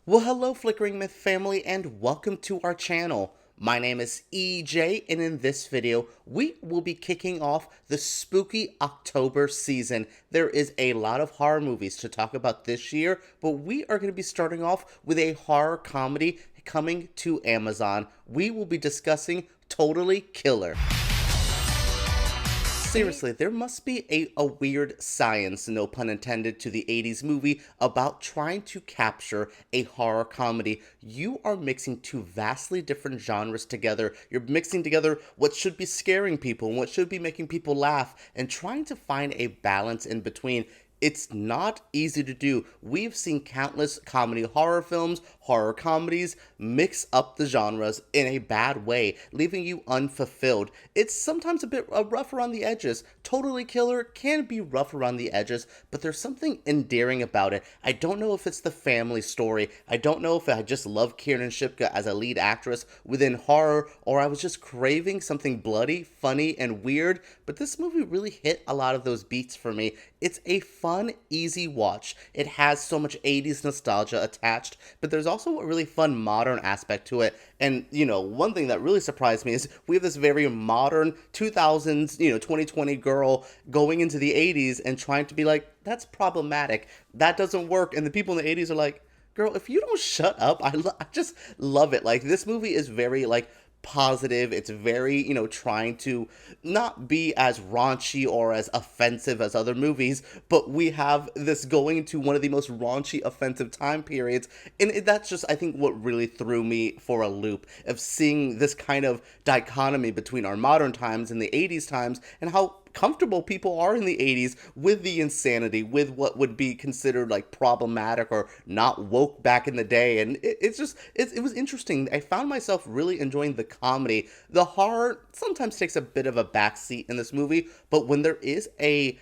Well, hello, Flickering Myth family, and welcome to our channel. My name is EJ, and in this video, we will be kicking off the spooky October season. There is a lot of horror movies to talk about this year, but we are going to be starting off with a horror comedy coming to Amazon. We will be discussing Totally Killer. Seriously, there must be a weird science, no pun intended, to the 80s movie about trying to capture a horror comedy. You are mixing two vastly different genres together. You're mixing together what should be scaring people and what should be making people laugh and trying to find a balance in between. It's not easy to do. We've seen countless comedy horror films, horror comedies, mix up the genres in a bad way, leaving you unfulfilled. It's sometimes a bit rough around the edges. Totally Killer can be rough around the edges, but there's something endearing about it. I don't know if it's the family story. I don't know if I just love Kiernan Shipka as a lead actress within horror, or I was just craving something bloody, funny, and weird, but this movie really hit a lot of those beats for me. It's a fun, easy watch. It has so much 80s nostalgia attached, but there's also a really fun modern aspect to it. And, one thing that really surprised me is we have this very modern 2000s, 2020 girl going into the 80s and trying to be like, that's problematic. That doesn't work. And the people in the 80s are like, girl, if you don't shut up, I just love it. Like, this movie is very, positive. It's very, trying to not be as raunchy or as offensive as other movies, but we have this going to one of the most raunchy, offensive time periods, and that's just, I think, what really threw me for a loop of seeing this kind of dichotomy between our modern times and the 80s times, and how comfortable people are in the 80s with the insanity, with what would be considered like problematic or not woke back in the day. And it was interesting. I found myself really enjoying the comedy. The horror sometimes takes a bit of a backseat in this movie, but when there is a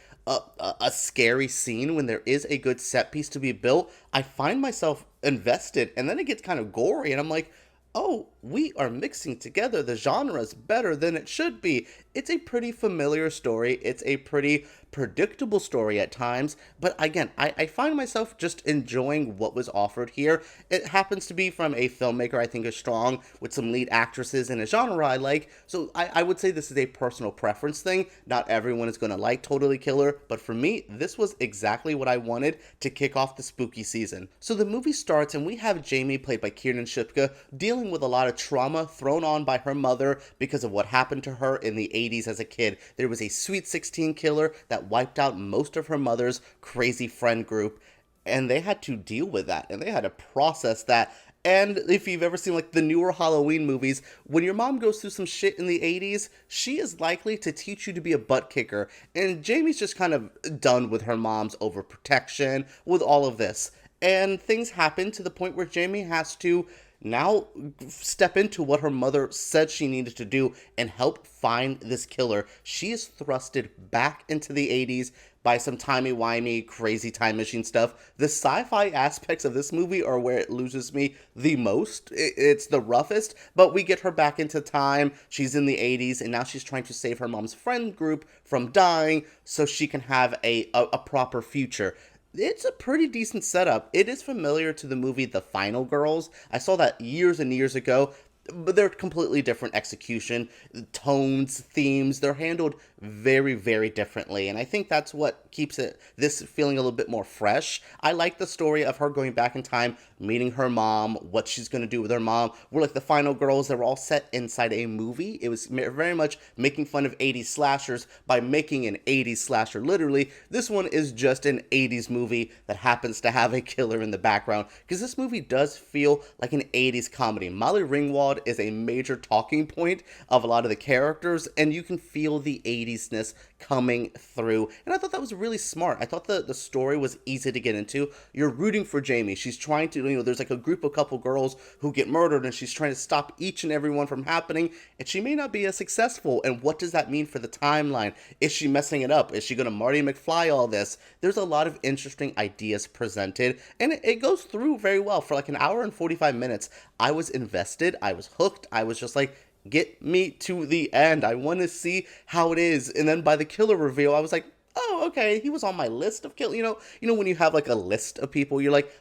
scary scene, when there is a good set piece to be built, I find myself invested, and then it gets kind of gory, and I'm like, oh, we are mixing together the genres better than it should be. It's a pretty familiar story. It's a pretty predictable story at times. But again, I find myself just enjoying what was offered here. It happens to be from a filmmaker I think is strong, with some lead actresses in a genre I like. So I would say this is a personal preference thing. Not everyone is going to like Totally Killer, but for me, this was exactly what I wanted to kick off the spooky season. So the movie starts and we have Jamie, played by Kiernan Shipka, dealing with a lot of trauma thrown on by her mother because of what happened to her in the 80s as a kid. There was a Sweet 16 killer that wiped out most of her mother's crazy friend group, and they had to deal with that, and they had to process that. And if you've ever seen the newer Halloween movies, when your mom goes through some shit in the 80s, she is likely to teach you to be a butt kicker. And Jamie's just kind of done with her mom's overprotection, with all of this. And things happen to the point where Jamie has to now step into what her mother said she needed to do and help find this killer. She is thrusted back into the 80s by some timey-wimey, crazy time machine stuff. The sci-fi aspects of this movie are where it loses me the most. It's the roughest, but we get her back into time. She's in the 80s, and now she's trying to save her mom's friend group from dying so she can have a proper future. It's a pretty decent setup. It is familiar to the movie The Final Girls. I saw that years and years ago, but they're completely different execution, tones, themes. They're handled very, very differently, and I think that's what keeps this feeling a little bit more fresh. I like the story of her going back in time, meeting her mom, what she's going to do with her mom. We're like The Final Girls. They were all set inside a movie. It was very much making fun of 80s slashers by making an 80s slasher, literally. This one is just an 80s movie that happens to have a killer in the background, because this movie does feel like an 80s comedy. Molly Ringwald is a major talking point of a lot of the characters, and you can feel the 80s-ness coming through, and I thought that was really smart. I thought the story was easy to get into. You're rooting for Jamie. She's trying to, there's like a couple girls who get murdered, and she's trying to stop each and every one from happening, and she may not be as successful, and what does that mean for the timeline? Is she messing it up? Is she going to Marty McFly all this? There's a lot of interesting ideas presented, and it goes through very well. For like an hour and 45 minutes, I was invested, I was hooked, I was just like, get me to the end. I want to see how it is. And then by the killer reveal, I was like, oh, okay, he was on my list of kill. When you have like a list of people, you're like,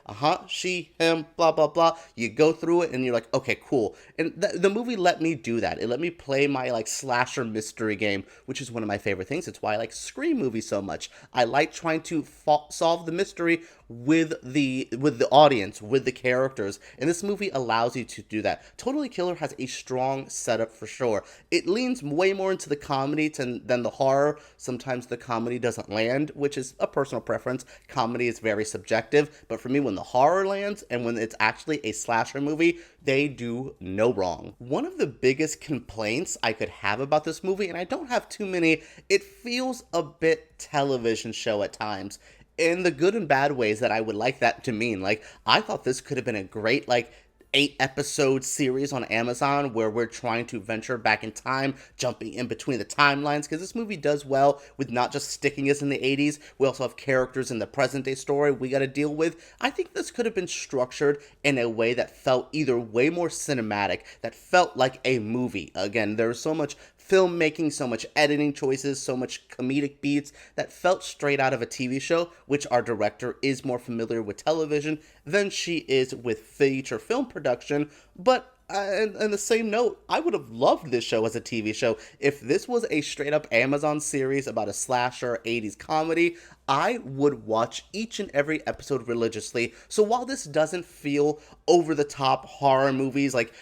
she, him, blah blah blah. You go through it and you're like, okay, cool. And the movie let me do that. It let me play my like slasher mystery game, which is one of my favorite things. It's why I like Scream movies so much. I like trying to solve the mystery with the audience, with the characters, and this movie allows you to do that. Totally Killer has a strong setup for sure. It leans way more into the comedy than the horror. Sometimes the comedy doesn't land, which is a personal preference. Comedy is very subjective, but for me, when the horror lands and when it's actually a slasher movie, they do no wrong. One of the biggest complaints I could have about this movie, and I don't have too many, it feels a bit television show at times, in the good and bad ways that I would like that to mean. Like, I thought this could have been a great, like, 8-episode series on Amazon where we're trying to venture back in time, jumping in between the timelines, because this movie does well with not just sticking us in the 80s, we also have characters in the present day story we got to deal with. I think this could have been structured in a way that felt either way more cinematic, that felt like a movie. Again, there's so much filmmaking, so much editing choices, so much comedic beats that felt straight out of a TV show, which our director is more familiar with television than she is with feature film production. But on the same note, I would have loved this show as a TV show. If this was a straight up Amazon series about a slasher 80s comedy, I would watch each and every episode religiously. So while this doesn't feel over the top horror movies, like,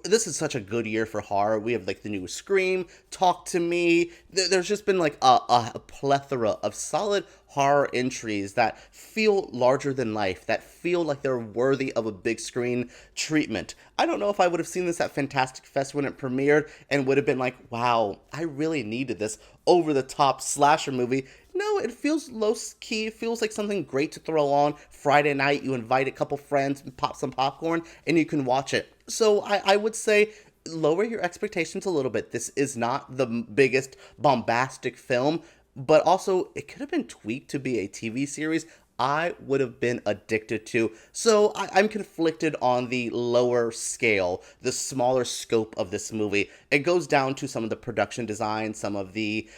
this is such a good year for horror. We have like the new Scream, Talk to Me. There's just been like a plethora of solid horror entries that feel larger than life, that feel like they're worthy of a big screen treatment. I don't know if I would have seen this at Fantastic Fest when it premiered and would have been like, wow, I really needed this over the top slasher movie. No, it feels low key. It feels like something great to throw on Friday night. You invite a couple friends and pop some popcorn and you can watch it. So I would say lower your expectations a little bit. This is not the biggest bombastic film, but also it could have been tweaked to be a TV series I would have been addicted to. So I'm conflicted on the lower scale, the smaller scope of this movie. It goes down to some of the production design, some of the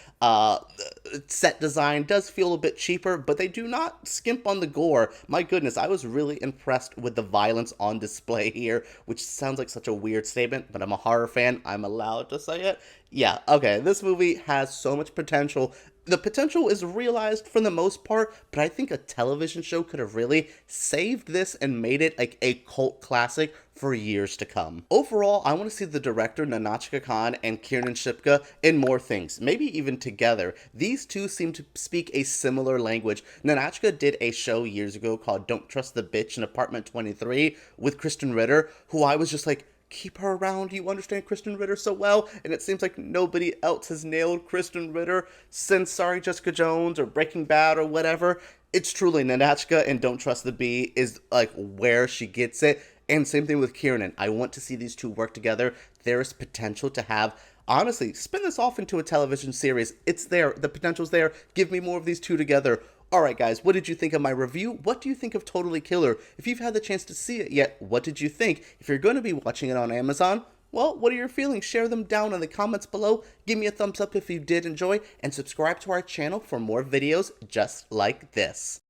set design does feel a bit cheaper, but they do not skimp on the gore. My goodness, I was really impressed with the violence on display here, which sounds like such a weird statement, but I'm a horror fan. I'm allowed to say it. Yeah, okay, this movie has so much potential. The potential is realized for the most part, but I think a television show could have really saved this and made it like a cult classic for years to come. Overall, I want to see the director Monn-Djasgnar Khan and Kiernan Shipka in more things, maybe even together. These two seem to speak a similar language. Monn-Djasgnar did a show years ago called Don't Trust the Bitch in Apartment 23 with Kristen Ritter, who I was just like, keep her around, you understand Kristen Ritter so well, and it seems like nobody else has nailed Kristen Ritter since Sorry Jessica Jones or Breaking Bad or whatever. It's truly Monn-Djasgnar and Don't Trust the Bee is like where she gets it, and same thing with Kiernan. I want to see these two work together. There is potential to have, honestly, spin this off into a television series. It's there, the potential's there. Give me more of these two together. Alright guys, what did you think of my review? What do you think of Totally Killer? If you've had the chance to see it yet, what did you think? If you're going to be watching it on Amazon, well, what are your feelings? Share them down in the comments below. Give me a thumbs up if you did enjoy, and subscribe to our channel for more videos just like this.